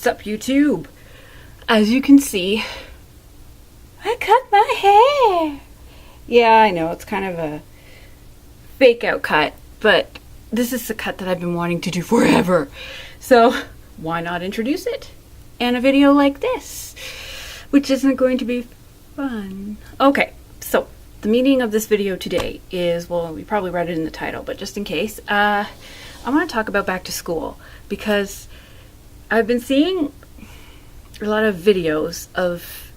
What's up, YouTube? As you can see, I cut my hair. Yeah, I know, it's kind of a fake out cut, but this is the cut that I've been wanting to do forever. So why not introduce it in a video like this, which isn't going to be fun. Okay, so the meaning of this video today is, well, you probably read it in the title, but just in case, I want to talk about back to school, because I've been seeing a lot of videos of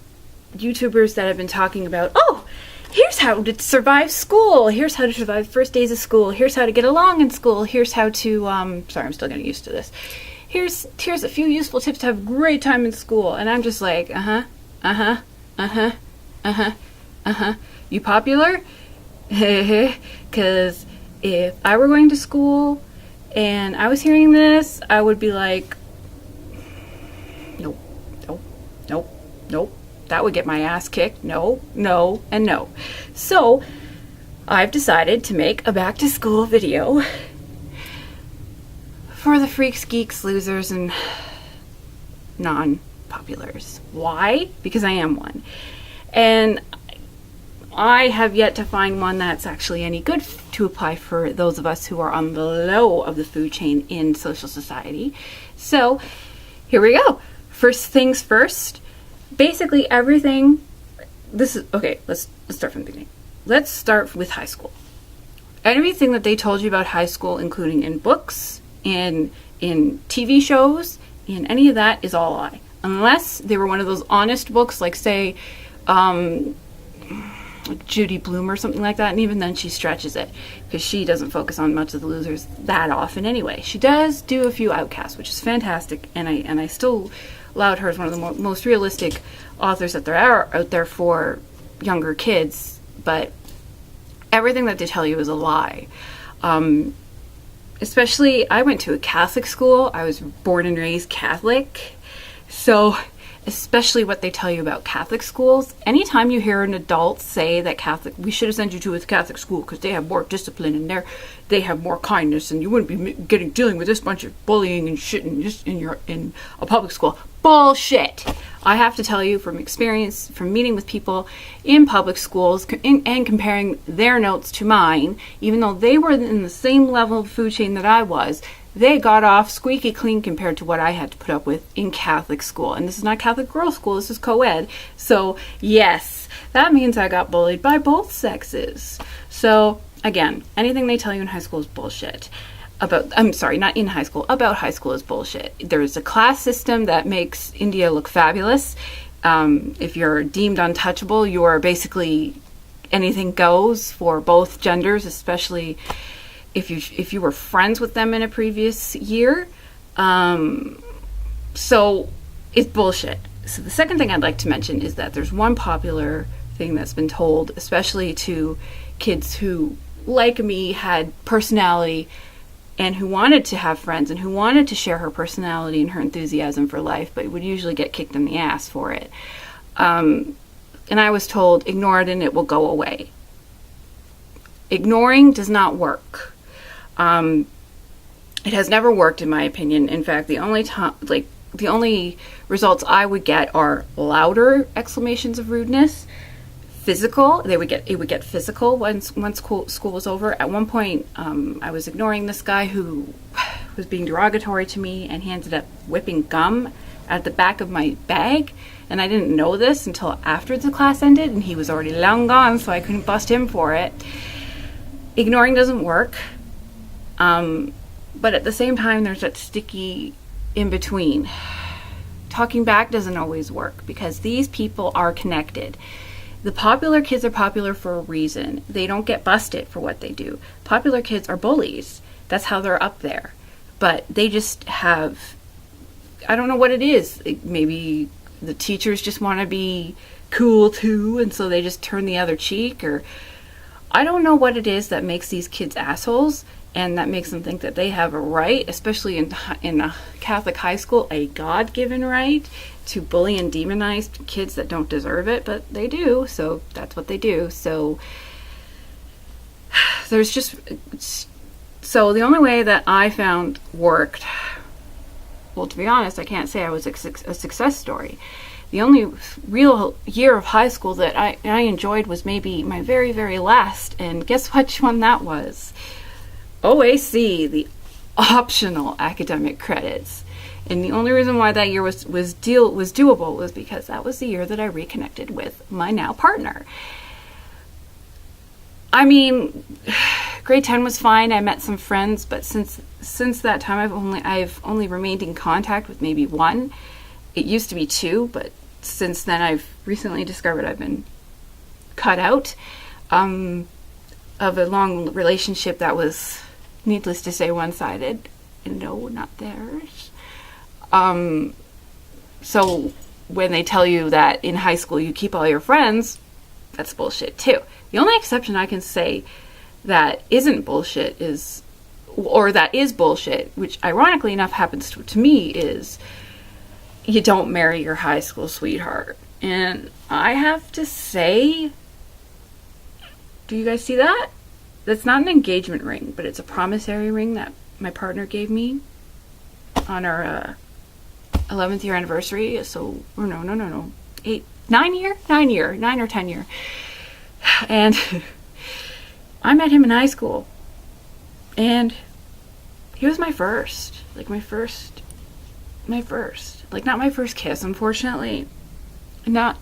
YouTubers that have been talking about, oh, here's how to survive school, here's how to survive first days of school, here's how to get along in school, here's how to, sorry, I'm still getting used to this. Here's a few useful tips to have a great time in school. And I'm just like, You popular? Because if I were going to school and I was hearing this, I would be like, nope. That would get my ass kicked. No, and no. So I've decided to make a back to school video for the freaks, geeks, losers, and non-populars. Why? Because I am one. And I have yet to find one that's actually any good to apply for those of us who are on the low of the food chain in social society. So here we go. First things first. Basically everything, this is, okay, let's start from the beginning. Let's start with high school. Everything that they told you about high school, including in books, in TV shows, in any of that, is all a lie. Unless they were one of those honest books, like say, like Judy Blume or something like that, and even then she stretches it, because she doesn't focus on much of the losers that often anyway. She does do a few outcasts, which is fantastic, and I still laud her as one of the most realistic authors that there are out there for younger kids, but everything that they tell you is a lie. Especially, I went to a Catholic school. I was born and raised Catholic, so especially what they tell you about Catholic schools. Anytime you hear an adult say that we should have sent you to a Catholic school because they have more discipline and they have more kindness and you wouldn't be dealing with this bunch of bullying and shit in a public school. Bullshit. I have to tell you from experience, from meeting with people in public schools and comparing their notes to mine, even though they were in the same level of food chain that I was, they got off squeaky clean compared to what I had to put up with in Catholic school. And this is not Catholic girls' school, this is co-ed. So yes, that means I got bullied by both sexes. So again, anything they tell you in high school is bullshit. Not in high school, about high school is bullshit. There's a class system that makes India look fabulous. If you're deemed untouchable, you are basically anything goes for both genders, especially if you were friends with them in a previous year. So it's bullshit. So the second thing I'd like to mention is that there's one popular thing that's been told, especially to kids who, like me, had personality and who wanted to have friends and who wanted to share her personality and her enthusiasm for life, but would usually get kicked in the ass for it. And I was told, ignore it and it will go away. Ignoring does not work. It has never worked, in my opinion. In fact, the only results I would get are louder exclamations of rudeness, physical. It would get physical once school was over. At one point, I was ignoring this guy who was being derogatory to me, and he ended up whipping gum at the back of my bag, and I didn't know this until after the class ended, and he was already long gone, so I couldn't bust him for it. Ignoring doesn't work, but at the same time, there's that sticky in between. Talking back doesn't always work, because these people are connected. The popular kids are popular for a reason. They don't get busted for what they do. Popular kids are bullies. That's how they're up there. But they just have, I don't know what it is. Maybe the teachers just want to be cool too, and so they just turn the other cheek, or I don't know what it is that makes these kids assholes and that makes them think that they have a right, especially in a Catholic high school, a God-given right to bully and demonize kids that don't deserve it, but they do, so that's what they do. So there's just, so the only way that I found worked well, to be honest, I can't say I was a success story. The only real year of high school that I enjoyed was maybe my very, very last. And guess which one that was? OAC, the optional academic credits. And the only reason why that year was doable was because that was the year that I reconnected with my now partner. I mean, grade 10 was fine. I met some friends, but since that time I've only remained in contact with maybe one. It used to be two, but since then I've recently discovered I've been cut out of a long relationship that was, needless to say, one-sided. And no, not theirs. So when they tell you that in high school you keep all your friends, that's bullshit too. The only exception I can say that isn't bullshit is bullshit, which ironically enough happens to me, is you don't marry your high school sweetheart. And I have to say, do you guys see that? That's not an engagement ring, but it's a promissory ring that my partner gave me on our 11th year anniversary. So, or no, 9 or 10 year. And I met him in high school, and he was my first, not my first kiss, unfortunately. I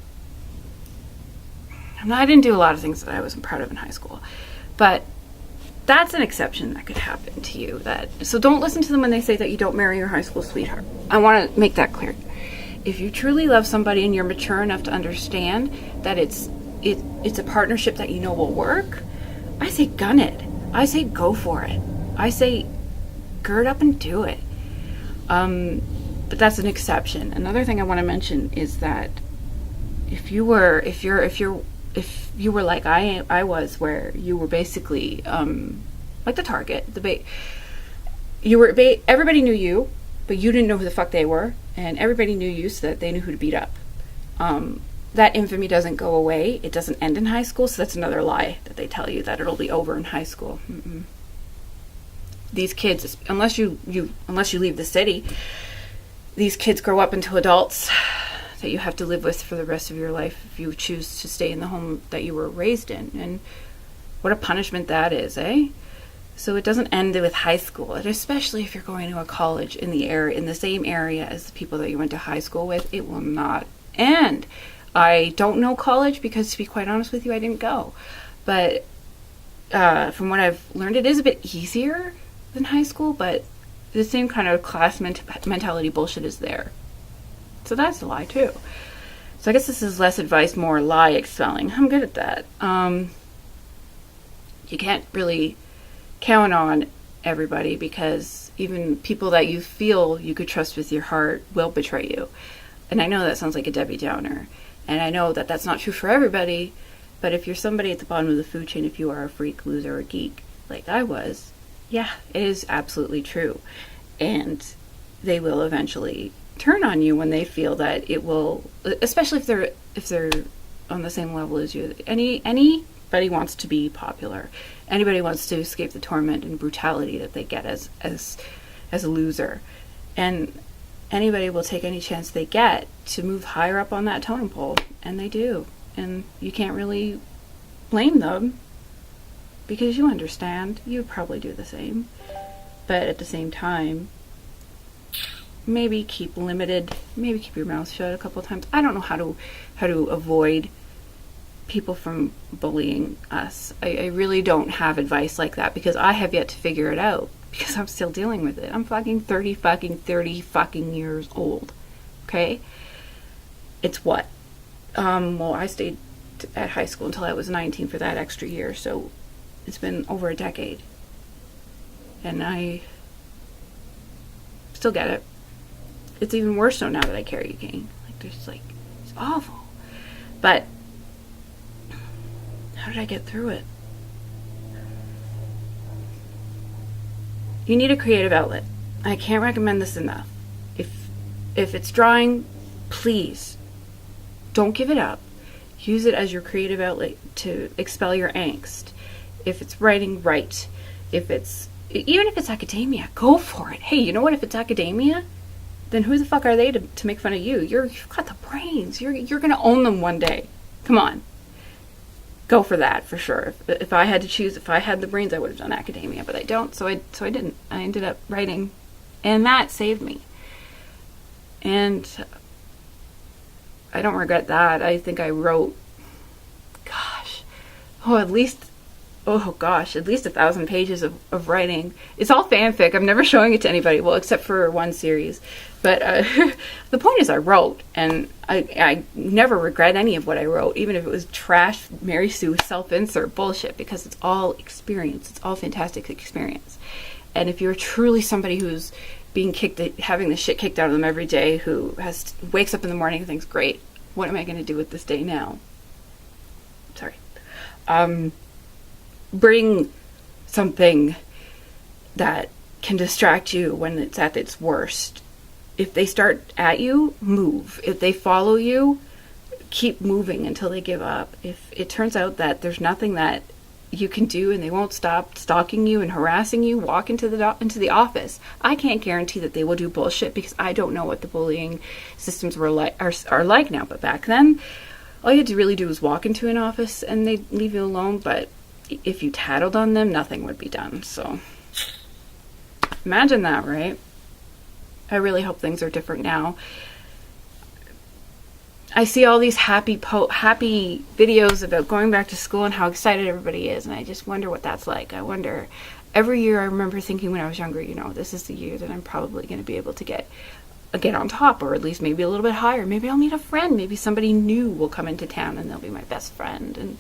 didn't do a lot of things that I wasn't proud of in high school, but that's an exception that could happen to you. So don't listen to them when they say that you don't marry your high school sweetheart. I want to make that clear. If you truly love somebody and you're mature enough to understand that it's a partnership that you know will work, I say gun it. I say go for it. I say gird up and do it. But that's an exception. Another thing I want to mention is that if you were like I was, where you were basically like the target, everybody knew you, but you didn't know who the fuck they were, and everybody knew you so that they knew who to beat up. That infamy doesn't go away. It doesn't end in high school, so that's another lie that they tell you, that it'll be over in high school. Mm-mm. These kids, unless you leave the city, these kids grow up into adults that you have to live with for the rest of your life if you choose to stay in the home that you were raised in. And what a punishment that is, eh? So it doesn't end with high school, and especially if you're going to a college in the same area as the people that you went to high school with, it will not end. I don't know college because, to be quite honest with you, I didn't go. But from what I've learned, it is a bit easier than high school, but the same kind of class mentality bullshit is there. So that's a lie too. So I guess this is less advice, more lie expelling. I'm good at that. You can't really count on everybody, because even people that you feel you could trust with your heart will betray you. And I know that sounds like a Debbie Downer, and I know that that's not true for everybody, but if you're somebody at the bottom of the food chain, if you are a freak, loser, or geek like I was, yeah, it is absolutely true. And they will eventually turn on you when they feel that it will, especially if they're on the same level as you. Anybody wants to be popular. Anybody wants to escape the torment and brutality that they get as a loser. And anybody will take any chance they get to move higher up on that totem pole, and they do. And you can't really blame them, because you understand. You would probably do the same. But at the same time, maybe keep limited. Maybe keep your mouth shut a couple of times. I don't know how to avoid people from bullying us. I really don't have advice like that, because I have yet to figure it out, because I'm still dealing with it. I'm fucking 30 fucking years old. Okay? It's what? Well, I stayed at high school until I was 19 for that extra year, so it's been over a decade. And I still get it. It's even worse so now that I carry a cane. It's awful. But how did I get through it? You need a creative outlet. I can't recommend this enough. If it's drawing, please don't give it up. Use it as your creative outlet to expel your angst. If it's writing, write. Even if it's academia, go for it. Hey, you know what? If it's academia, then who the fuck are they to make fun of you? You've got the brains. You're going to own them one day. Come on. Go for that, for sure. If I had to choose, if I had the brains, I would have done academia, but I don't, so I didn't. I ended up writing, and that saved me. And I don't regret that. I think I wrote, at least 1,000 pages of writing. It's all fanfic. I'm never showing it to anybody, well, except for one series. But the point is I wrote, and I never regret any of what I wrote, even if it was trash, Mary Sue, self-insert bullshit, because it's all experience. It's all fantastic experience. And if you're truly somebody who's being having the shit kicked out of them every day, who wakes up in the morning and thinks, great, what am I going to do with this day now? Sorry. Bring something that can distract you when it's at its worst. If they start at you, move. If they follow you, keep moving until they give up. If it turns out that there's nothing that you can do and they won't stop stalking you and harassing you, walk into the office. I can't guarantee that they will do bullshit because I don't know what the bullying systems are like now. But back then, all you had to really do was walk into an office and they'd leave you alone. But if you tattled on them, nothing would be done. So imagine that, right? I really hope things are different now. I see all these happy videos about going back to school and how excited everybody is, and I just wonder what that's like. I wonder, every year I remember thinking when I was younger, this is the year that I'm probably going to be able to get on top, or at least maybe a little bit higher. Maybe I'll meet a friend. Maybe somebody new will come into town and they'll be my best friend, and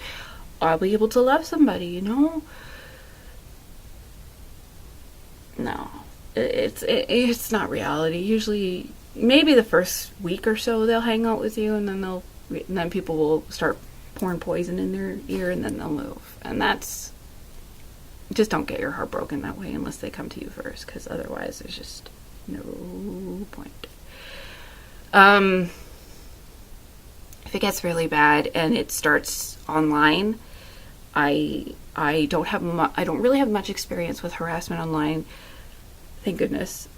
I'll be able to love somebody, No, it's not reality. Usually, maybe the first week or so they'll hang out with you, and then people will start pouring poison in their ear, and then they'll move. And that's, just don't get your heart broken that way unless they come to you first, because otherwise there's just no point. If it gets really bad and it starts online, I don't really have much experience with harassment online. Thank goodness.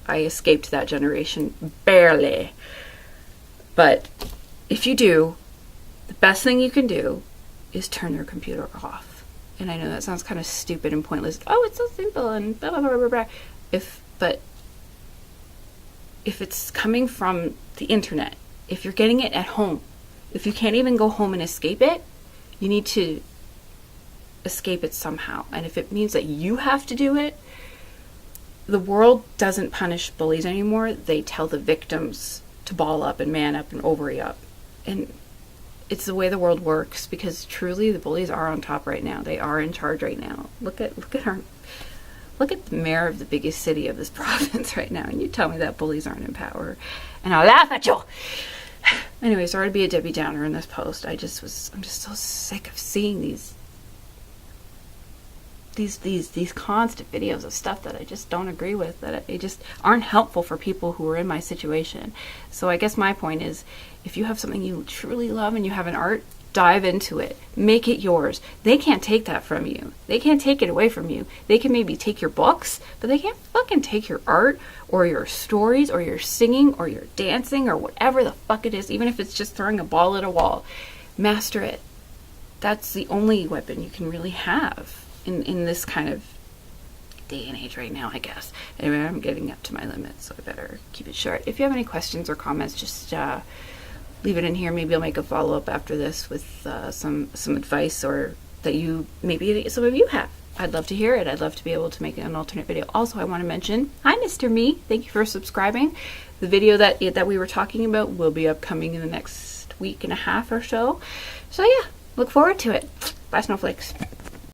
I escaped that generation barely. But if you do, the best thing you can do is turn your computer off. And I know that sounds kind of stupid and pointless. Oh, it's so simple and blah, blah, blah, blah, blah. But if it's coming from the internet, if you're getting it at home, if you can't even go home and escape it, you need to escape it somehow. And if it means that you have to do it, the world doesn't punish bullies anymore. They tell the victims to ball up and man up and ovary up. And it's the way the world works, because truly the bullies are on top right now. They are in charge right now. Look at the mayor of the biggest city of this province right now, and you tell me that bullies aren't in power. And I'll laugh at you. Anyway, sorry to be a Debbie Downer in this post. I'm just so sick of seeing these constant videos of stuff that I just don't agree with, that they just aren't helpful for people who are in my situation. So I guess my point is, if you have something you truly love and you have an art, dive into it. Make it yours. They can't take that from you. They can't take it away from you. They can maybe take your books, but they can't fucking take your art or your stories or your singing or your dancing or whatever the fuck it is, even if it's just throwing a ball at a wall. Master it. That's the only weapon you can really have in this kind of day and age right now, I guess. Anyway, I'm getting up to my limit, so I better keep it short. If you have any questions or comments, just leave it in here. Maybe I'll make a follow-up after this with some advice, or that maybe some of you have. I'd love to hear it. I'd love to be able to make an alternate video. Also, I want to mention, hi Mr. Me, thank you for subscribing. The video that we were talking about will be upcoming in the next week and a half or so. So yeah, look forward to it. Bye, snowflakes.